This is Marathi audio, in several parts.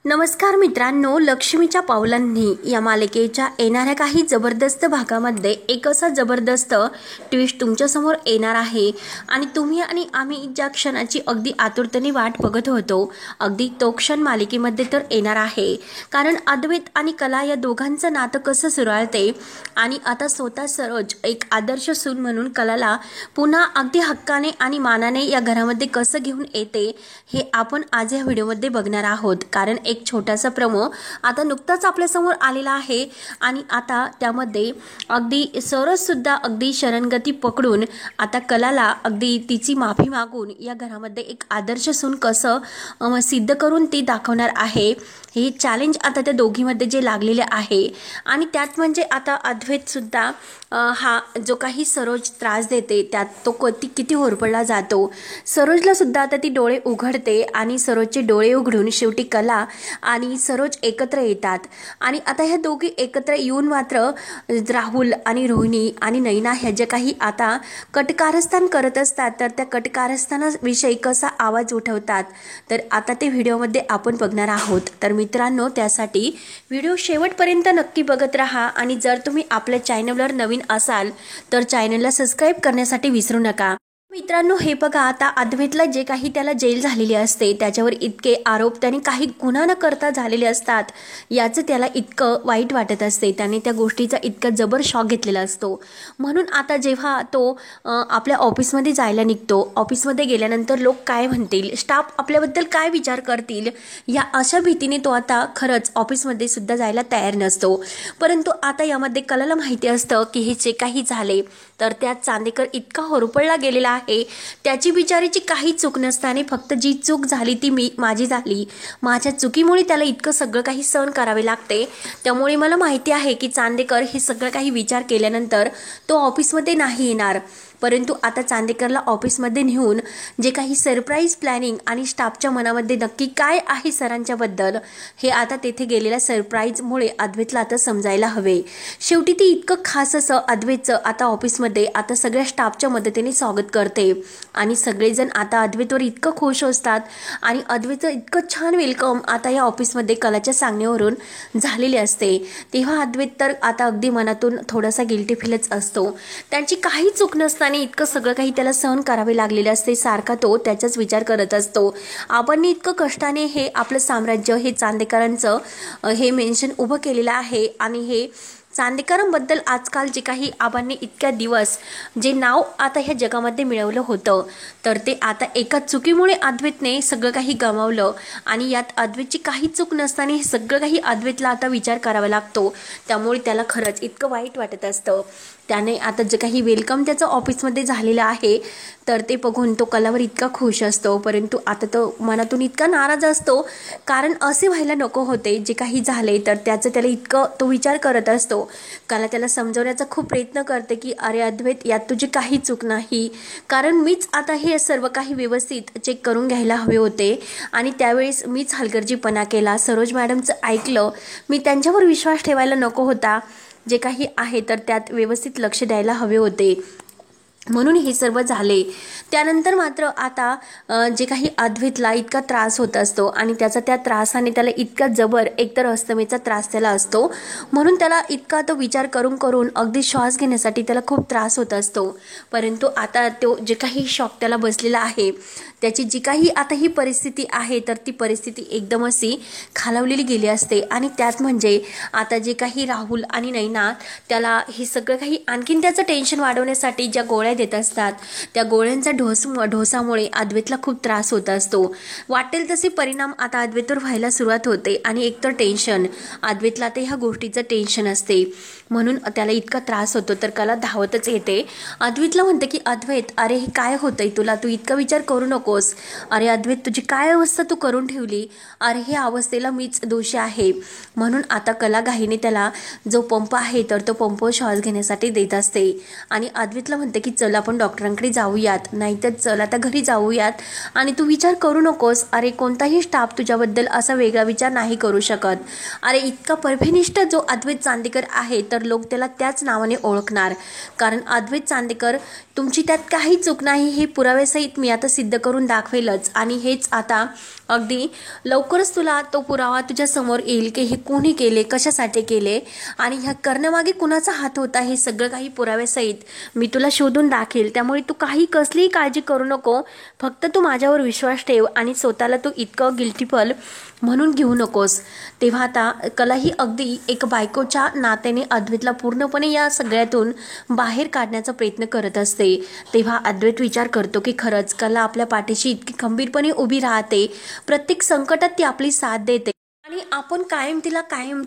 नमस्कार मित्रांनो, लक्ष्मीच्या पावलांनी या मालिकेच्या येणाऱ्या काही जबरदस्त भागामध्ये एक असा जबरदस्त ट्विस्ट तुमच्यासमोर येणार आहे आणि तुम्ही आणि आम्ही ज्या क्षणाची अगदी आतुरतेने वाट बघत होतो, अगदी तो क्षण मालिकेमध्ये तर येणार आहे. कारण अद्वैत आणि कला या दोघांचं नातं कसं सुरळते आणि आता स्वतः सरोज एक आदर्श सून म्हणून कलाला पुन्हा अगदी हक्काने आणि मानाने या घरामध्ये कसं घेऊन येते, हे आपण आज या व्हिडिओमध्ये बघणार आहोत. कारण एक छोटासा प्रोमो आता नुकताच आपल्या समोर आलेला आहे आणि आता त्यामध्ये अगदी सरोज सुद्धा अगदी शरणगती पकडून आता कलाला अगदी तिची माफी मागून या घरामध्ये एक आदर्श सून कसं सिद्ध करून ती दाखवणार आहे. हे चॅलेंज आता त्या दोघीमध्ये जे लागलेले आहे आणि त्यात म्हणजे आता अद्वैत सुद्धा हा जो काही सरोज त्रास देते त्यात तो किती होरपळला जातो. सरोजला सुद्धा आता ती डोळे उघडते आणि सरोजचे डोळे उघडून शेवटी कला आणि सरोज एकत्र येतात आणि आता ह्या दोघी एकत्र येऊन मात्र राहुल आणि रोहिणी आणि नैना ह्या जे काही आता कटकारस्थान करत असतात तर त्या कटकारस्थानाविषयी कसा आवाज उठवतात तर आता ते व्हिडिओमध्ये आपण बघणार आहोत. तर मित्रांनो, त्यासाठी व्हिडिओ शेवटपर्यंत नक्की बघत राहा आणि जर तुम्ही आपल्या चॅनलवर नवीन असाल तर चॅनलला सबस्क्राईब करण्यासाठी विसरू नका. मित्रांनो, हे बघा, आता अद्वैतला जे काही त्याला जेल झालेली असते त्याच्यावर इतके आरोप त्याने काही गुन्हा न करता झालेले असतात याचं त्याला इतकं वाईट वाटत असते. त्याने त्या गोष्टीचा इतका जबर शॉक घेतलेला असतो. म्हणून आता जेव्हा तो आपल्या ऑफिसमध्ये जायला निघतो, ऑफिसमध्ये गेल्यानंतर लोक काय म्हणतील, स्टाफ आपल्याबद्दल काय विचार करतील, या अशा भीतीने तो आता खरंच ऑफिसमध्ये सुद्धा जायला तयार नसतो. परंतु आता यामध्ये कलाला माहिती असतं की हे जे काही झाले तर त्यात चांदेकर इतका होरपळला गेलेला आहे. त्याची बिचारीची काही चूक नसताना फक्त जी चूक झाली ती माझी झाली, माझ्या चुकीमुळे त्याला इतकं सगळं काही सहन करावे लागते. त्यामुळे मला माहिती आहे की चांदेकर हे सगळं काही विचार केल्यानंतर तो ऑफिसमध्ये नाही येणार. परंतु आता चांदेकरला ऑफिसमध्ये नेऊन जे काही सरप्राईज प्लॅनिंग आणि स्टाफच्या मनामध्ये नक्की काय आहे सरांच्याबद्दल हे आता तेथे गेलेल्या सरप्राईजमुळे अद्वैतला आता समजायला हवे. शेवटी ती इतकं खास असं अद्वैतचं आता ऑफिसमध्ये आता सगळ्या स्टाफच्या मदतीने स्वागत करते आणि सगळेजण आता अद्वैतवर इतकं खुश असतात आणि अद्वैतचं इतकं छान वेलकम आता या ऑफिसमध्ये कलाच्या सांगण्यावरून झालेले असते. तेव्हा अद्वैत तर आता अगदी मनातून थोडासा गिल्टी फीलच असतो. त्यांची काही चूक नसताना इतकं सगळं काही त्याला सहन करावे लागलेले असते. सारखा तो त्याचाच विचार करत असतो. आपण इतकं कष्टाने हे आपलं साम्राज्य हे चांदेकरांचं हे मेन्शन उभं केलेलं आहे आणि हे चांदेकरांबद्दल आजकाल जे काही आबांनी इतक्या दिवस जे नाव आता ह्या जगामध्ये मिळवलं होतं तर ते आता एका चुकीमुळे अद्वैतने सगळं काही गमावलं आणि यात अद्वैतची काही चूक नसताना हे सगळं काही अद्वैतला आता विचार करावा लागतो. त्यामुळे त्याला खरंच इतकं वाईट वाटत असतं. त्याने आता जे काही वेलकम त्याचं ऑफिसमध्ये झालेलं आहे तर ते बघून तो कलावर इतका खुश असतो. परंतु आता तो मनातून इतका नाराज असतो कारण असे व्हायला नको होते. जे काही झाले तर त्याचं त्याला इतकं तो विचार करत असतो. कला त्याला समजवण्याचा खूप प्रयत्न करते की अरे अद्वैत, यात तुझी काही चूक नाही, कारण मीच आता हे सर्व काही व्यवस्थित चेक करून घ्यायला हवे होते आणि त्यावेळेस मीच हलगर्जीपणा केला. सरोज मॅडमचं ऐकलं, मी त्यांच्यावर विश्वास ठेवायला नको होता. जे काही आहे तर त्यात व्यवस्थित लक्ष द्यायला हवे होते, म्हणून हे सर्व झाले. त्यानंतर मात्र आता जे काही अद्वैतला इतका त्रास होत असतो आणि त्याचा त्या त्रासाने त्याला इतका जबर एकतर अस्थमेचा त्रास त्याला असतो, म्हणून त्याला इतका तो विचार करून करून अगदी श्वास घेण्यासाठी त्याला खूप त्रास होत असतो. परंतु आता तो जे काही शॉक त्याला बसलेला आहे त्याची जी काही आता ही परिस्थिती आहे तर ती परिस्थिती एकदम अशी खालावलेली गेली असते आणि त्यात म्हणजे आता जे काही राहुल आणि नैना त्याला हे सगळं काही आणखीन त्याचं टेन्शन वाढवण्यासाठी ज्या गोळ्या देत असतात त्या गोळ्यांचा ढोसामुळे अद्वैतला खूप त्रास होत असतो. वाटेल तसे परिणाम आता अद्वैतवर व्हायला सुरुवात होते आणि एकतर टेन्शन, अद्वैतला ते ह्या गोष्टीचं टेन्शन असते म्हणून त्याला इतका त्रास होतो. तर कला धावतच येते, अद्वैतला म्हणते की अद्वैत, अरे हे काय होतंय तुला, तू इतका विचार करू नकोस. अरे अद्वैत, तुझी काय अवस्था तू करून ठेवली, अरे हे अवस्थेला मीच दोषी आहे. म्हणून आता कला घाईने त्याला जो पंप आहे तर तो पंप श्वास घेण्यासाठी देत असते आणि अद्वैतला म्हणते की चल आपण डॉक्टरांकडे जाऊयात, नाहीतर चल आता घरी जाऊयात. आणि तू विचार करू नकोस. अरे कोणताही स्टाफ तुझ्याबद्दल असा वेगळा विचार नाही करू शकत. अरे इतका परफेनिष्ठ जो अद्वैत चांदेकर आहे तर लोक त्याला त्याच नावाने ओळखणार. कारण अद्वैत चांदेकर तुमची त्यात काही चूक नाही हे पुराव्यासहित मी आता सिद्ध करून दाखवेलच. आणि हेच आता अगदी लवकरच तुला तो पुरावा तुझ्या समोर येईल की हे कोणी केले, कशासाठी केले आणि ह्या करण्यामागे कुणाचा हात होता हे सगळं काही पुराव्यासहित मी तुला शोधून दाखवेल. त्यामुळे तू काही कसलीही काळजी करू नको. फक्त तू माझ्यावर विश्वास ठेव आणि स्वतःला तू इतकं गिल्टीफल म्हणून घेऊ नकोस. तेव्हा आता कला ही अगदी एक बायकोच्या नात्याने अद्वैतला पूर्णपणे या सगळ्यातून बाहेर काढण्याचा प्रयत्न करत असते. तेव्हा अद्वैत विचार करतो की खरंच कला आपल्या पाठीशी इतकी खंबीरपणे उभी राहते. प्रत्येक संकटात ती आपली साथ देते आणि आपण कायम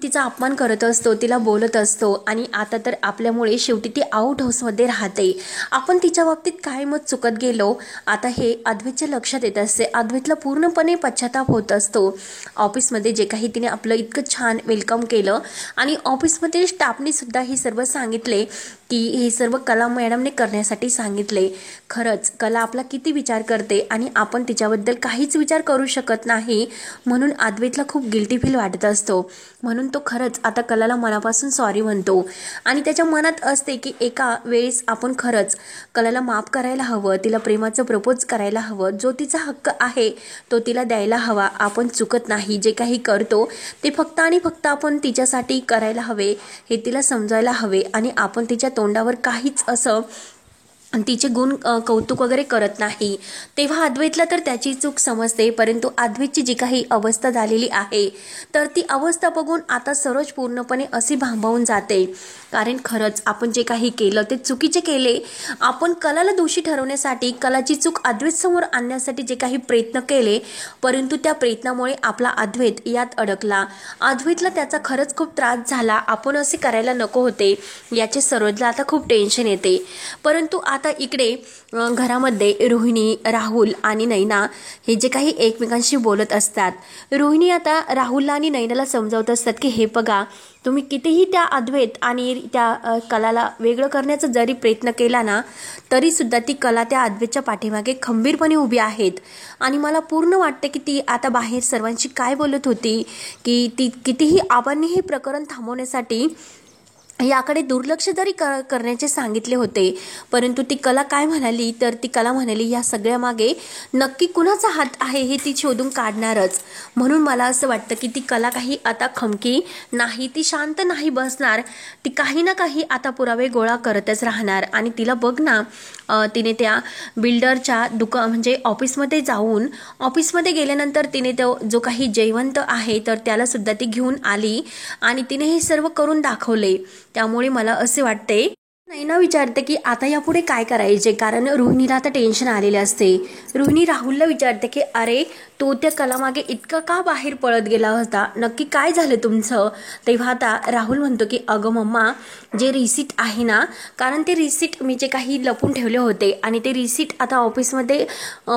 तिचा अपमान करत असतो, तिला बोलत असतो. आणि आता तर आपल्यामुळे शेवटी ती आउट हाऊसमध्ये राहते. आपण तिच्या बाबतीत कायमच चुकत गेलो. आता हे अद्वैतच्या लक्षात येत असते. अद्वैतला पूर्णपणे पश्चाताप होत असतो. ऑफिसमध्ये जे काही तिने आपलं इतकं छान वेलकम केलं आणि ऑफिसमध्ये स्टाफने सुद्धा हे सर्व सांगितले की हे सर्व कला मॅडमने करण्यासाठी सांगितले. खरंच कला आपला किती विचार करते आणि आपण तिच्याबद्दल काहीच विचार करू शकत नाही. म्हणून अद्वैतला खूप गिल्टी फील वाटत असतो. म्हणून तो खरंच आता कलाला मनापासून सॉरी म्हणतो आणि त्याच्या मनात असते की एका वेळेस आपण खरंच कलाला माफ करायला हवं, तिला प्रेमाचं प्रपोज करायला हवं. जो तिचा हक्क आहे तो तिला द्यायला हवा. आपण चुकत नाही. जे काही करतो ते फक्त आणि फक्त आपण तिच्यासाठी करायला हवे हे तिला समजायला हवे. आणि आपण तिच्या तोंडावर काहीच असं तिचे गुण कौतुक वगैरे करत नाही. तेव्हा अद्वैतला तर त्याची चूक समजते. परंतु अद्वैतची जी काही अवस्था झालेली आहे तर ती अवस्था बघून आता सरोज पूर्णपणे अशी भांबावून जाते. कारण खरंच आपण जे काही केलं ते चुकीचे केले. आपण कलाला दोषी ठरवण्यासाठी, कलाची चूक अद्वैत समोर आणण्यासाठी जे काही प्रयत्न केले, परंतु त्या प्रयत्नामुळे आपला अद्वैत यात अडकला. अद्वैतला त्याचा खरंच खूप त्रास झाला. आपण असे करायला नको होते याचे सरोजला आता खूप टेन्शन येते. परंतु आता इकडे घरामध्ये रोहिणी, राहुल आणि नैना हे जे काही एकमेकांशी बोलत असतात. रोहिणी आता राहुलला आणि नैनाला समजावत असतात की हे बघा, तुम्ही कितीही त्या अद्वैत आणि त्या कलाला वेगळं करण्याचा जरी प्रयत्न केला ना तरी सुद्धा ती कला त्या अद्वैतच्या पाठीमागे खंबीरपणे उभी आहेत. आणि मला पूर्ण वाटते की ती आता बाहेर सर्वांशी काय बोलत होती की ती कितीही आबांनी हे प्रकरण थांबवण्यासाठी याकडे दुर्लक्ष जरी करण्याचे सांगितले होते, परंतु ती कला काय म्हणाली तर ती कला म्हणाली या सगळ्या मागे नक्की कुणाचा हात आहे हे ती शोधून काढणारच. म्हणून मला असं वाटतं की ती कला काही आता खमकी नाही, ती शांत नाही बसणार. ती काही ना काही आता पुरावे गोळा करतच राहणार. आणि तिला बघ ना, तिने त्या बिल्डरच्या म्हणजे ऑफिसमध्ये जाऊन ऑफिसमध्ये गेल्यानंतर तिने तो जो काही जयवंत आहे तर त्याला सुद्धा ती घेऊन आली आणि तिने हे सर्व करून दाखवले. त्यामुळे मला असे वाटते नैना विचारते की आता यापुढे काय करायचे. कारण रोहिणीला आता टेन्शन आलेले असते. रोहिणी राहुलला विचारते की अरे तो त्या कलामागे इतका का बाहेर पळत गेला होता, नक्की काय झालं तुमचं. तेव्हा आता राहुल म्हणतो की अगं मम्मा, जे रिसीट आहे ना, कारण ते रिसीट मी जे काही लपून ठेवले होते आणि ते रिसीट आता ऑफिसमध्ये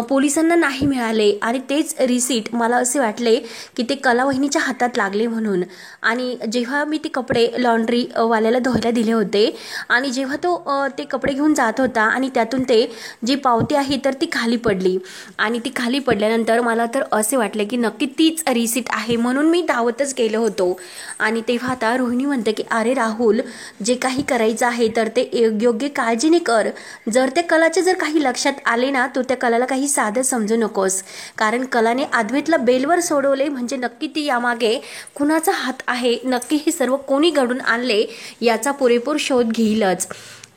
पोलिसांना नाही मिळाले आणि तेच रिसीट मला असे वाटले की ते कला वहिनीच्या हातात लागले म्हणून. आणि जेव्हा मी ते कपडे लॉन्ड्री वाल्याला धुवायला दिले होते आणि जेव्हा तो ते कपडे घेऊन जात होता आणि त्यातून ते जी पावती आहे तर ती खाली पडली आणि ती खाली पडल्यानंतर मला तर असे वाटले की नक्की तीच रिसीट आहे, म्हणून मी धावतच गेलो होतो. आणि तेव्हा आता रोहिणी म्हणते की अरे राहुल, जे काही करायचं आहे तर ते योग्य काळजीने कर. जर त्या कलाचे जर काही लक्षात आले ना तो त्या कलाला काही साधं समजू नकोस. कारण कलाने अद्वैतला बेलवर सोडवले म्हणजे नक्की ती यामागे कुणाचा हात आहे, नक्की हे सर्व कोणी घडून आणले याचा पुरेपूर शोध घेईलच.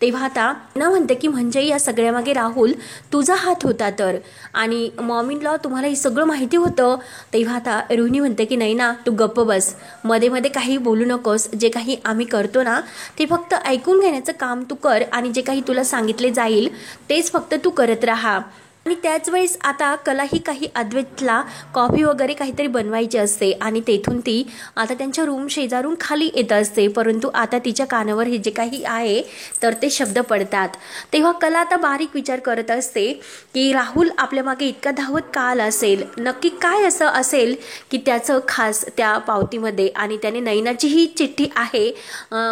तेव्हा आता ना म्हणते की म्हणजे या सगळ्यामागे राहुल तुझा हात होता तर, आणि मॉमीला तुम्हाला हे सगळं माहिती होतं. तेव्हा आता रोहिणी म्हणते की नाही ना, तू गप्प बस, मध्ये मध्ये काही बोलू नकोस. जे काही आम्ही करतो ना ते फक्त ऐकून घेण्याचं काम तू कर आणि जे काही तुला सांगितले जाईल तेच फक्त तू करत राहा. आणि त्याच वेळेस आता कला ही काही अद्वैतला कॉफी वगैरे काहीतरी बनवायची असते आणि तेथून ती आता त्यांच्या रूम शेजारून खाली येत असते, परंतु आता तिच्या कानावर हे जे काही आहे तर ते शब्द पडतात. तेव्हा कला आता बारीक विचार करत असते की राहुल आपल्या मागे इतका धावत का आला असेल, नक्की काय असं असेल की त्याचं खास त्या पावतीमध्ये, आणि त्याने नैनाची ही चिठ्ठी आहे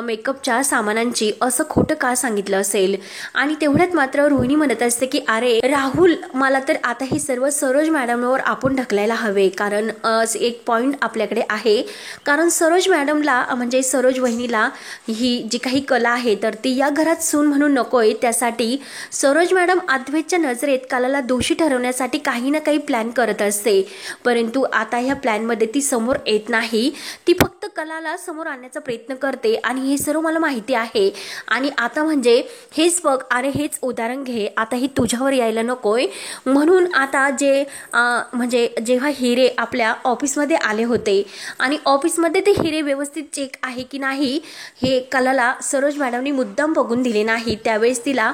मेकअपच्या सामानांची असं खोटं का सांगितलं असेल. आणि तेवढ्यात मात्र रोहिणी म्हणत असते की अरे राहुल, मला तर आता हे सर्व सरोज मॅडमवर आपण ढकलायला हवे, कारण एक पॉइंट आपल्याकडे आहे, कारण सरोज मॅडमला म्हणजे सरोज वहिनीला ही जी काही कला आहे तर ती या घरात सून म्हणून नकोय, त्यासाठी सरोज मॅडम अद्वैतच्या नजरेत कलाला दोषी ठरवण्यासाठी काही ना काही प्लॅन करत असते, परंतु आता ह्या प्लॅनमध्ये ती समोर येत नाही, ती फक्त कलाला समोर आणण्याचा प्रयत्न करते आणि हे सर्व मला माहिती आहे. आणि आता म्हणजे हेच बघ, अरे हेच उदाहरण घे, आता ही तुझ्यावर यायला नकोय. म्हणून आता जे म्हणजे जेव्हा हिरे आपल्या ऑफिसमध्ये आले होते आणि ऑफिसमध्ये ते हिरे व्यवस्थित चेक आहे की नाही हे कलाला सरोज मॅडमनी मुद्दाम बघून दिले नाही, त्यावेळेस तिला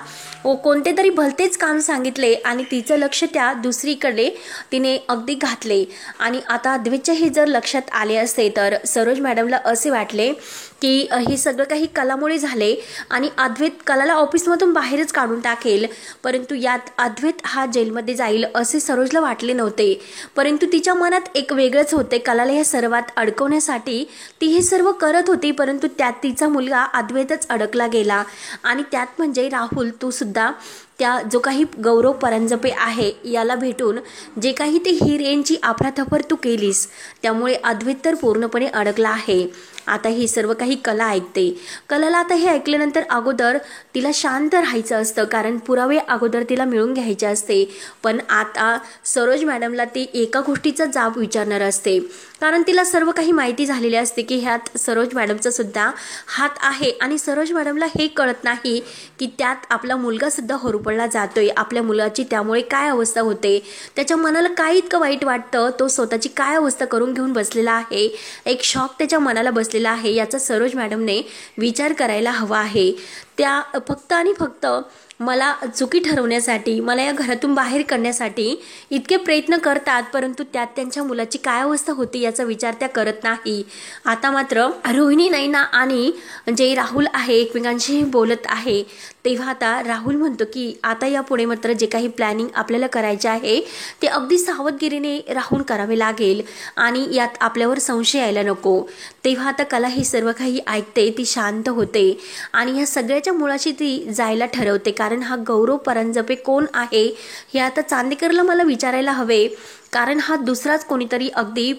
कोणते तरी भलतेच काम सांगितले आणि तिचं लक्ष त्या दुसरीकडे तिने अगदी घातले. आणि आता अद्वैतच्या हे जर लक्षात आले असते तर सरोज मॅडमला असे वाटले की हे सगळं काही कलामुळे झाले आणि अद्वैत कलाला ऑफिसमधून बाहेरच काढून टाकेल, परंतु यात अद्वैत हा जेलमध्ये जाईल असे सरोजला वाटले नव्हते, परंतु तिच्या मनात एक वेगळंच होते. कलाला या सर्वात अडकवण्यासाठी ती हे सर्व करत होती, परंतु त्यात तिचा मुलगा अद्वैतच अडकला गेला. आणि त्यात म्हणजे राहुल, तू सुद्धा त्या जो काही गौरव परांजपे आहे याला भेटून जे काही ते हिरेंची अफरातफर तू केलीस, त्यामुळे अद्वैत तर पूर्णपणे अडकला आहे. आता हे सर्व काही कला ऐकते. कलाला आता हे ऐकल्यानंतर अगोदर तिला शांत राहायचं असतं, कारण पुरावे अगोदर तिला मिळून घ्यायचे असते, पण आता सरोज मॅडमला ती एका गोष्टीचा जाब विचारणार असते, कारण तिला सर्व काही माहिती झालेली असते की ह्यात सरोज मॅडमचा सुद्धा हात आहे. आणि सरोज मॅडमला हे कळत नाही की त्यात आपला मुलगा सुद्धा होरपळला जातोय, आपल्या मुलाची त्यामुळे काय अवस्था होते, त्याच्या मनाला काय इतकं वाईट वाटतं, तो स्वतःची काय अवस्था करून घेऊन बसलेला आहे, एक शॉक त्याच्या मनाला बसलेला आहे, याचा सरोज मॅडमने विचार करायला हवा आहे. त्या फक्त आणि फक्त मला चुकी ठरवण्यासाठी, मला या घरातून बाहेर करण्यासाठी इतके प्रयत्न करतात, परंतु त्यात त्यांच्या मुलाची काय अवस्था होती याचा विचार त्या करत नाही. आता मात्र रोहिणी, नैना आणि जे राहुल आहे एकमेकांशी बोलत आहे, तेव्हा आता राहुल म्हणतो की आता यापुढे मात्र जे काही प्लॅनिंग आपल्याला करायचे आहे ते अगदी सावधगिरीने राहून करावे लागेल आणि यात आपल्यावर संशय यायला नको. तेव्हा आता कला हे सर्व काही ऐकते, ती शांत होते आणि ह्या सगळ्याच्या मुळाशी ती जायला ठरवते, कारण हा गौरव परांजपे कोण आहे हे आता चांदेकरला मला विचारायला हवे, कारण हा दुसराच कोणीतरी अगदी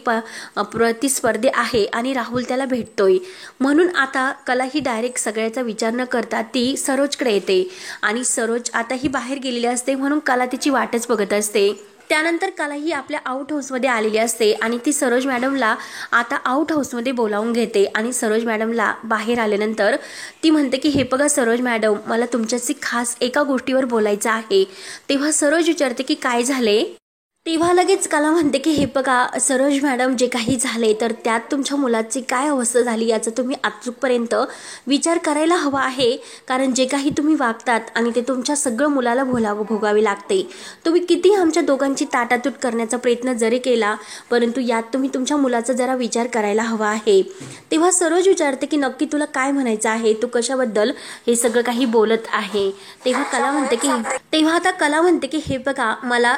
प्रतिस्पर्धी आहे आणि राहुल त्याला भेटतोय. म्हणून आता कला ही डायरेक्ट सगळ्याचा विचार न करता ती सरोजकडे येते आणि सरोज आता ही बाहेर गेलेली असते, म्हणून कला तिची वाटच बघत असते. त्यानंतर कला ही आपल्या आउट हाऊसमध्ये आलेली असते आणि ती सरोज मॅडमला आता आउट हाऊसमध्ये बोलावून घेते आणि सरोज मॅडमला बाहेर आल्यानंतर ती म्हणते की हे बघा सरोज मॅडम, मला तुमच्याशी खास एका गोष्टीवर बोलायचं आहे. तेव्हा सरोज विचारते की काय झाले. तेव्हा लगेच कला म्हणते की हे बघा सरोज मॅडम, जे काही झाले तर त्यात तुमच्या मुलाची काय अवस्था झाली याचा तुम्ही अचूकपर्यंत विचार करायला हवा आहे, कारण जे काही तुम्ही वागतात आणि ते तुमच्या सगळं मुलाला भोगावे लागते. तुम्ही किती आमच्या दोघांची ताटातूट करण्याचा प्रयत्न जरी केला, परंतु यात तुम्ही तुमच्या मुलाचा जरा विचार करायला हवा आहे. तेव्हा सरोज विचारते की नक्की तुला काय म्हणायचं आहे, तू कशाबद्दल हे सगळं काही बोलत आहे. तेव्हा आता कला म्हणते की हे बघा, मला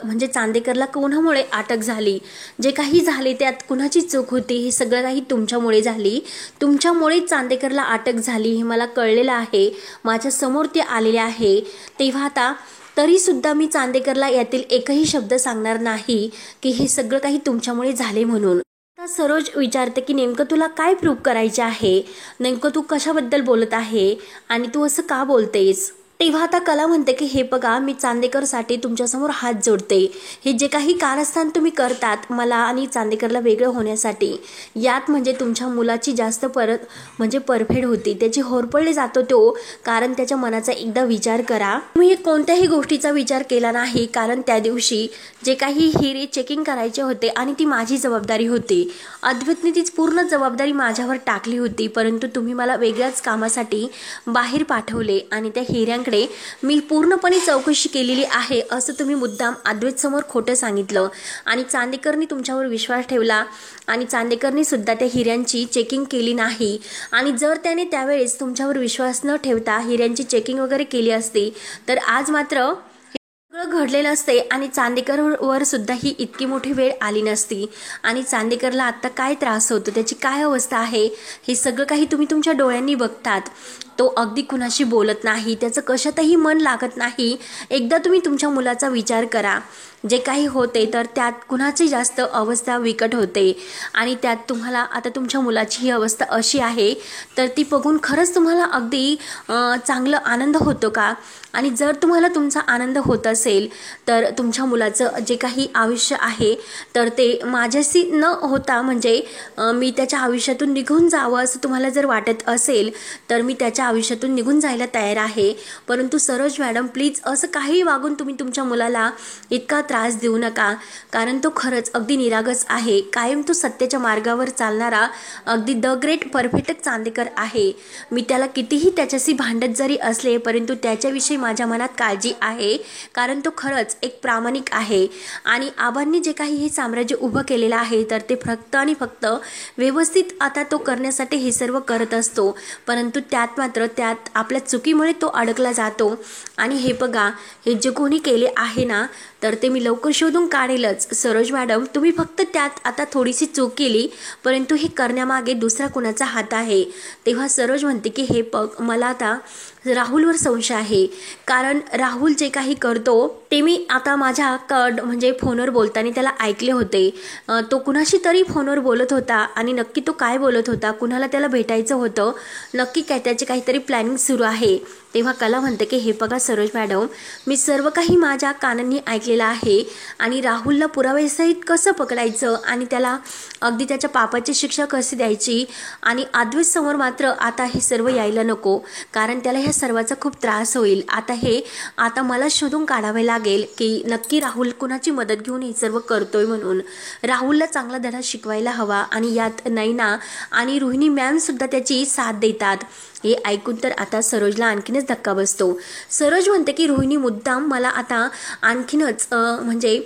म्हणजे चांदेकरला कोणामुळे अटक झाली, जे काही झाले त्यात कुणाची चूक होती, हे सगळं काही तुमच्यामुळे झाली, तुमच्यामुळे चांदेकरला अटक झाली हे मला कळलेलं आहे, माझ्या समोर ते आलेले आहे. तेव्हा आता तरी सुद्धा मी चांदेकरला यातील एकही शब्द सांगणार नाही की हे सगळं काही तुमच्यामुळे झाले म्हणून. आता सरोज विचारते की नेमकं तुला काय प्रूव्ह करायचे आहे, नेमकं तू कशाबद्दल बोलत आहे आणि तू असं का बोलतेस. तेव्हा आता कला म्हणते की हे बघा, मी चांदेकरसाठी तुमच्यासमोर हात जोडते, हे जे काही कारस्थान तुम्ही करतात मला आणि चांदेकरला वेगळं होण्यासाठी, यात म्हणजे तुमच्या मुलाची जास्त परफेड होती, त्याची होरपळले जातो तो, कारण त्याच्या मनाचा एकदा विचार करा. तुम्ही कोणत्याही गोष्टीचा विचार केला नाही, कारण त्या दिवशी जे काही हिरे चेकिंग करायचे होते आणि ती माझी जबाबदारी होती, अद्वैतने तीच पूर्ण जबाबदारी माझ्यावर टाकली होती, परंतु तुम्ही मला वेगळ्याच कामासाठी बाहेर पाठवले आणि त्या हिऱ्यांकडे तुमच्याकडे मी पूर्णपणे चौकशी केलेली आहे असं तुम्ही मुद्दाम अद्वैत समोर खोटं सांगितलं आणि चांदेकरनी तुमच्यावर विश्वास ठेवला आणि चांदेकरनी सुद्धा त्या हिऱ्यांची चेकिंग केली नाही आणि जर त्याने त्यावेळेस तुमच्यावर विश्वास न ठेवता हिऱ्यांची चेकिंग वगैरे केली असती तर आज मात्र सगळं घडलेलं असते आणि चांदेकरवर सुद्धा ही इतकी मोठी वेळ आली नसती आणि चांदेकरला आत्ता काय त्रास होतो त्याची काय अवस्था आहे हे सगळं काही तुम्ही तुमच्या डोळ्यांनी बघतात. तो अगदी कुणाशी बोलत नाही, त्याचं कशातही मन लागत नाही. एकदा तुम्ही तुमच्या मुलाचा विचार करा, जे काही होते तर त्यात कुणाची जास्त अवस्था विकट होते आणि त्यात तुम्हाला आता तुमच्या मुलाची ही अवस्था अशी आहे तर ती बघून खरंच तुम्हाला अगदी चांगलं आनंद होतो का? आणि जर तुम्हाला तुमचा आनंद होत असेल तर तुमच्या मुलाचं जे काही आयुष्य आहे तर ते माझ्याशी न होता म्हणजे मी त्याच्या आयुष्यातून निघून जावं असं तुम्हाला जर वाटत असेल तर मी त्याच्या आयुष्यातून निघून जायला तयार आहे. परंतु सरोज मॅडम प्लीज असं काही वागून तुम्ही तुमच्या मुलाला इतका त्रास देऊ नका, कारण तो खरंच अगदी निरागस आहे. कायम तो सत्याच्या मार्गावर चालणारा अगदी द ग्रेट परफेक्ट चांदेकर आहे. मी त्याला कितीही त्याच्याशी भांडत जरी असले परंतु त्याच्याविषयी माझ्या मनात काळजी आहे, कारण तो खरंच एक प्रामाणिक आहे आणि आबांनी जे काही हे साम्राज्य उभं केलेलं आहे तर ते फक्त आणि फक्त व्यवस्थित आता तो करण्यासाठी हे सर्व करत असतो. परंतु त्यात मात्र त्यात आपल्या चुकीमुळे तो अडकला जातो आणि हे बघा, हे जे कोणी केले आहे ना तर ते मी लवकर शोधून काढेलच. सरोज मॅडम तुम्ही फक्त त्यात आता थोडीशी चूक केली परंतु हे करण्यामागे दुसरा कोणाचा हात आहे. तेव्हा सरोज म्हणते की हे बघ, मला आता राहुलवर संशय आहे, कारण राहुल जे काही करतो ते मी आता माझ्या म्हणजे फोनवर बोलताना त्याला ऐकले होते. तो कुणाशी तरी फोनवर बोलत होता आणि नक्की तो काय बोलत होता, कुणाला त्याला भेटायचं होतं, नक्की काय त्याचे काहीतरी प्लॅनिंग सुरू आहे. तेव्हा कला म्हणते की हे बघा सरोज मॅडम, मी सर्व काही माझ्या कानांनी ऐकलेलं आहे आणि राहुलला पुराव्यासहित कसं पकडायचं आणि त्याला अगदी त्याच्या पापाची शिक्षा कशी द्यायची आणि अद्वैत समोर मात्र आता हे सर्व यायला नको, कारण त्याला ह्या सर्वाचा खूप त्रास होईल. आता मला शोधून काढावे लागेल की नक्की राहुल कुणाची मदत घेऊन हे सर्व करतोय म्हणून. राहुलला चांगला धडा शिकवायला हवा आणि यात नैना आणि रोहिणी मॅम सुद्धा त्याची साथ देतात. हे ऐकून तर आता सरोजला आणखीनच धक्का बसतो. सरोज म्हणते की रोहिणी मुद्दाम मला आता आणखीनच म्हणजे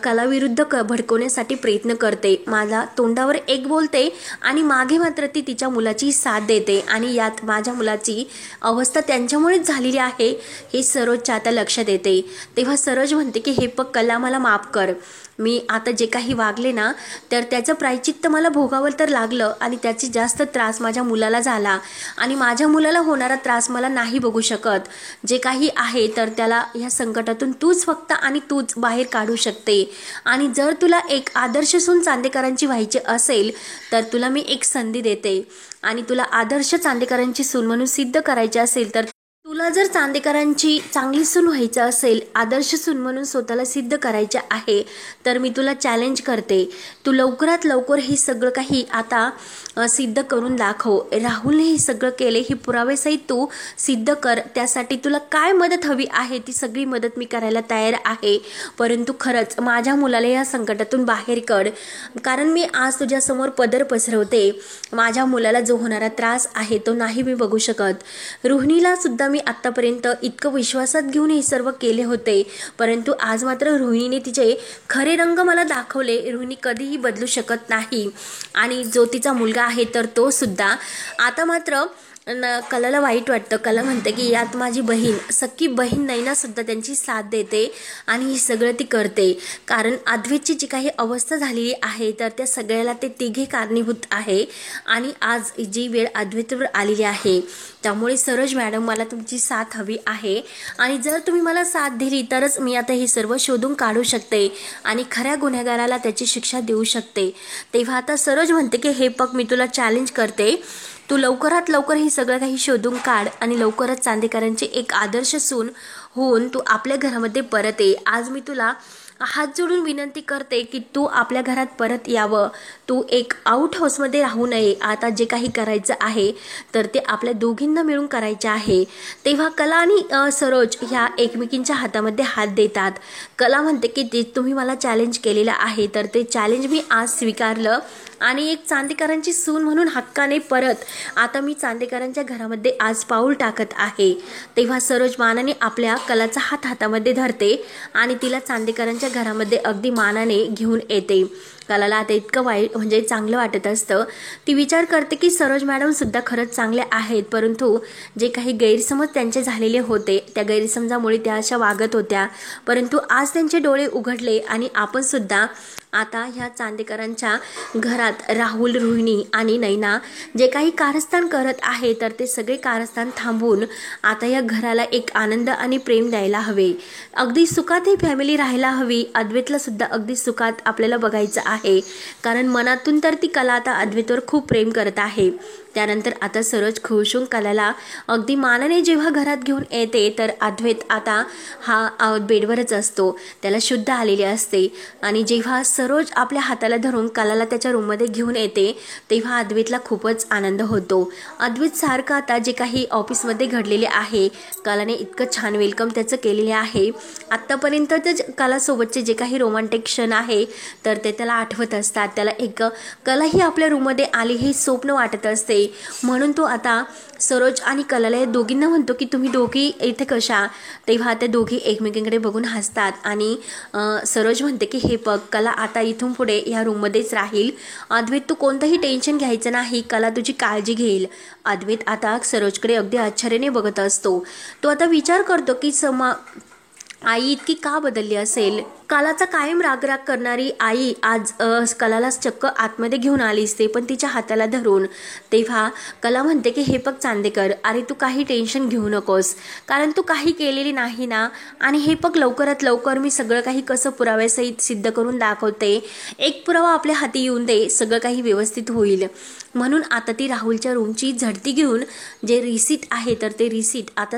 कलाविरुद्ध भडकवण्यासाठी प्रयत्न करते. माझ्या तोंडावर एक बोलते आणि मागे मात्र ती तिच्या मुलाची साथ देते आणि यात माझ्या मुलाची अवस्था त्यांच्यामुळेच झालेली आहे हे सरोजच्या आता लक्षात येते. तेव्हा सरोज म्हणते की हे बघ कला, मला माफ कर, मी आता जे काही वागले ना तर त्याचं प्रायचित्त मला भोगावं तर लागलं आणि त्याची जास्त त्रास माझ्या मुलाला झाला आणि माझ्या मुलाला होणारा त्रास मला नाही बघू शकत. जे काही आहे तर त्याला ह्या संकटातून तूच फक्त आणि तूच बाहेर काढू शकते आणि जर तुला एक आदर्श सून चांदेकरांची व्हायची असेल तर तुला मी एक संधी देते आणि तुला आदर्श चांदेकरांची सून म्हणून सिद्ध करायची असेल तर तुला जर चांदेकरांची चांगली सून व्हायचं असेल, आदर्श सून म्हणून स्वतःला सिद्ध करायचे आहे तर मी तुला चॅलेंज करते, तू लवकरात लवकर हे सगळं काही आता सिद्ध करून दाखव. राहुलने हे सगळं केले, ही पुरावेसहित तू सिद्ध कर. त्यासाठी तुला काय मदत हवी आहे ती सगळी मदत मी करायला तयार आहे, परंतु खरंच माझ्या मुलाला या संकटातून बाहेर काढ, कारण मी आज तुझ्यासमोर पदर पसरवते. माझ्या मुलाला जो होणारा त्रास आहे तो नाही मी बघू शकत. रोहिणीला सुद्धा मी आत्तापर्यंत इतकं विश्वासात घेऊन हे सर्व केले होते, परंतु आज मात्र रोहिणीने तिचे खरे रंग मला दाखवले. रोहिणी कधीही बदलू शकत नाही आणि जो तिचा मुलगा आहे तर तो सुद्धा. आता मात्र कलाला वाईट वाटतं. कला म्हणते की यात माझी बहीण, सख्खी बहीण नैना सुद्धा त्यांची साथ देते आणि हे सगळं ती करते, कारण अद्वैतची जी काही अवस्था झालेली आहे तर त्या सगळ्याला ते तिघे कारणीभूत आहे आणि आज जी वेळ अद्वैतवर आलेली आहे. त्यामुळे सरोज मॅडम मला तुमची साथ हवी आहे आणि जर तुम्ही मला साथ दिली तरच मी आता हे सर्व शोधून काढू शकते आणि खऱ्या गुन्हेगाराला त्याची शिक्षा देऊ शकते. तेव्हा आता सरोज म्हणते की हे बघ, मी तुला चॅलेंज करते, तू लवकरात लवकर हे सगळं काही शोधून काढ आणि लवकरच चांदेकरांची एक आदर्श सून होऊन तू आपल्या घरामध्ये परत ये. आज मी तुला हात जोडून विनंती करते की तू आपल्या घरात परत यावं, तू एक आउट हाऊसमध्ये राहू नये. आता जे काही करायचं आहे तर ते आपल्या दोघींना मिळून करायचे आहे. तेव्हा कला आणि सरोज ह्या एकमेकींच्या हातामध्ये हात देतात. कला म्हणते की ते तुम्ही मला चॅलेंज केलेलं आहे तर ते चॅलेंज मी आज स्वीकारलं आणि एक चांदेकरांची सून म्हणून हक्काने परत आता मी चांदेकरांच्या घरामध्ये आज पाऊल टाकत आहे। तेव्हा सरोज मानाने आपल्या कलाचा हात हातामध्ये धरते आणि तिला चांदेकरांच्या घरामध्ये अगदी मानाने घेऊन येते। कलाला आता इतकं वाईट म्हणजे चांगलं वाटत असतं। ती विचार करते की सरोज मॅडम सुद्धा खरंच चांगले आहेत, परंतु जे काही गैरसमज त्यांचे झालेले होते त्या गैरसमजामुळे त्या अशा वागत होत्या, परंतु आज त्यांचे डोळे उघडले आणि आपण सुद्धा आता ह्या चांदेकरांच्या घरात राहुल, रोहिणी आणि नैना जे काही कारस्थान करत आहे तर ते सगळे कारस्थान थांबवून आता या घराला एक आनंद आणि प्रेम द्यायला हवे। अगदी सुखात ही फॅमिली राहायला हवी। अद्वैतला सुद्धा अगदी सुखात आपल्याला बघायचं आहे, कारण मनातून तर ती कला आता अद्वैतवर खूप प्रेम करत आहे। त्यानंतर आता सरोज खुश होऊन कलाला अगदी मानाने जेव्हा घरात घेऊन येते तर अद्वैत आता हा बेडवरच असतो, त्याला शुद्ध आलेले असते आणि जेव्हा सरोज आपल्या हाताला धरून कलाला त्याच्या रूममध्ये घेऊन येते तेव्हा अद्वैतला खूपच आनंद होतो। अद्वैत सारखं आता जे काही ऑफिसमध्ये घडलेले आहे कलाने इतकं छान वेलकम त्याचं केलेले आहे। आत्तापर्यंत ते कलासोबतचे जे काही रोमॅन्टिक क्षण आहे तर ते त्याला आठवत असतात। त्याला एक कला ही आपल्या रूममध्ये आली हे स्वप्न वाटत असते, म्हणून तो आता सरोज आणि कलाला या दोघींना म्हणतो की तुम्ही दोघी इथे कशा। तेव्हा त्या दोघी एकमेकांकडे बघून हसतात आणि सरोज म्हणते की हे बघ कला आता इथून पुढे या रूममध्येच राहील। अद्वैत तू कोणतंही टेन्शन घ्यायचं नाही, कला तुझी काळजी घेईल। अद्वैत आता सरोजकडे अगदी आश्चर्याने बघत असतो। तो आता विचार करतो की आई इतकी का बदलली असेल। कलाचा कायम रागराग करणारी आई आज कलाला चक्क आतमध्ये घेऊन आली असते, पण तिच्या हाताला धरून। तेव्हा कला म्हणते की हे बघ चांदेकर, अरे तू काही टेन्शन घेऊ नकोस, कारण तू काही केलेली नाही ना, आणि हे बघ लवकरात लवकर मी सगळं काही कसं पुराव्यासहित सिद्ध करून दाखवते। एक पुरावा आपल्या हाती येऊन दे, सगळं काही व्यवस्थित होईल। म्हणून आता ती राहुलच्या रूमची झडती घेऊन जे रिसीट आहे तर ते रिसीट आता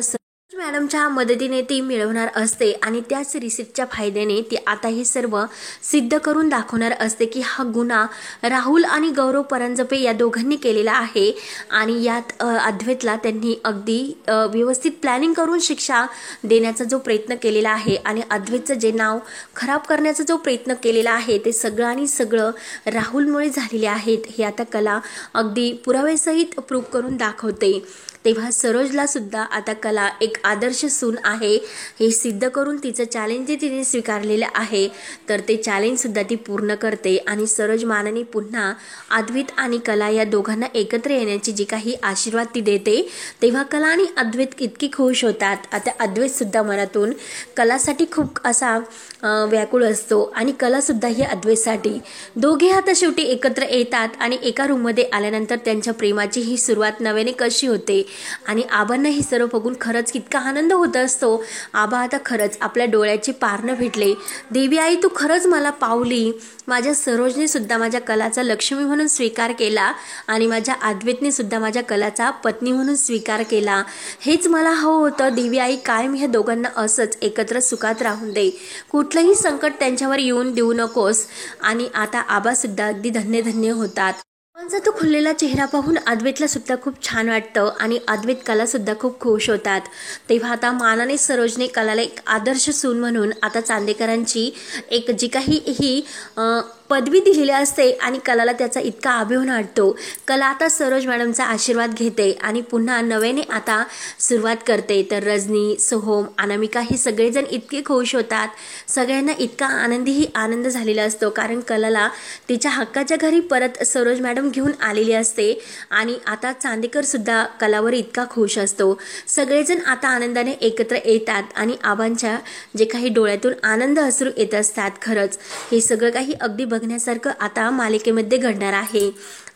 मॅडमच्या मदतीने ती मिळवणार असते आणि त्याच रिसिप्टच्या फायद्याने ती आता हे सर्व सिद्ध करून दाखवणार असते की हा गुन्हा राहुल आणि गौरव परांजपे या दोघांनी केलेला आहे आणि यात अद्वैतला त्यांनी अगदी व्यवस्थित प्लॅनिंग करून शिक्षा देण्याचा जो प्रयत्न केलेला आहे आणि अद्वैतचं जे नाव खराब करण्याचा जो प्रयत्न केलेला आहे ते सगळं आणि सगळं राहुलमुळे झालेले आहेत हे आता कला अगदी पुराव्यासहित प्रूव्ह करून दाखवते। तेव्हा सरोजला सुद्धा आता कला एक आदर्श सून आहे हे सिद्ध करून तिचं चॅलेंज जे तिने स्वीकारलेलं आहे तर ते चॅलेंज सुद्धा ती पूर्ण करते आणि सरोज मानाने पुन्हा अद्वैत आणि कला या दोघांना एकत्र येण्याची जी काही आशीर्वाद ती देते तेव्हा कला आणि अद्वैत इतकी खुश होतात। आता अद्वैत सुद्धा मनातून कलासाठी खूप असा व्याकुळ असतो आणि कला सुद्धा ही अद्वैतसाठी। दोघे आता शेवटी एकत्र येतात आणि एका रूममध्ये आल्यानंतर त्यांच्या प्रेमाची ही सुरुवात नव्याने कशी होते आणि आबांना हे सर्व बघून खरंच कितका आनंद होत असतो। आबा आता खरंच आपल्या डोळ्याची पारणं भेटले। देवी आई तू खरंच मला पावली। माझ्या सरोजने सुद्धा माझ्या कलाचा लक्ष्मी म्हणून स्वीकार केला आणि माझ्या अद्वैतने सुद्धा माझ्या कलाचा पत्नी म्हणून स्वीकार केला। हेच मला हवं होतं। देवी आई कायम ह्या दोघांना असंच एकत्र सुखात राहून दे, कुठलंही संकट त्यांच्यावर येऊन देऊ नकोस। आणि आता आबा सुद्धा अगदी धन्य धन्य होतात। तो खुललेला चेहरा पाहून अद्वैतला सुद्धा खूप छान वाटतं आणि अद्वैत कला सुद्धा खूप खुश होतात। तेव्हा आता मानाने सरोजने कलाला एक आदर्श सून म्हणून आता चांदेकरांची एक जी काही ही पदवी दिलेली असते आणि कलाला त्याचा इतका अभिमान वाटतो। कला आता सरोज मॅडमचा आशीर्वाद घेते आणि पुन्हा नव्याने आता सुरुवात करते। तर रजनी, सोहम, अनामिका हे सगळेजण इतके खुश होतात। सगळ्यांना इतका आनंदीही आनंद झालेला असतो, कारण कलाला तिच्या हक्काच्या घरी परत सरोज मॅडम घेऊन आलेली असते आणि आता चांदेकर सुद्धा कलावर इतका खुश असतो। सगळेजण आता आनंदाने एकत्र येतात आणि आबांच्या जे काही डोळ्यातून आनंद अश्रू येत असतात। खरंच हे सगळं काही अगदी बघण्यासारखं आता मालिकेमध्ये घडणार आहे।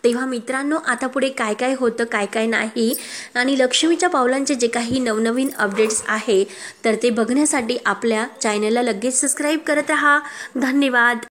तेव्हा मित्रांनो, आता पुढे काय काय होतं काय काय नाही आणि लक्ष्मीच्या पावलांचे जे काही नवनवीन अपडेट्स आहे तर ते बघण्यासाठी आपल्या चॅनलला लगेच सबस्क्राईब करत राहा। धन्यवाद।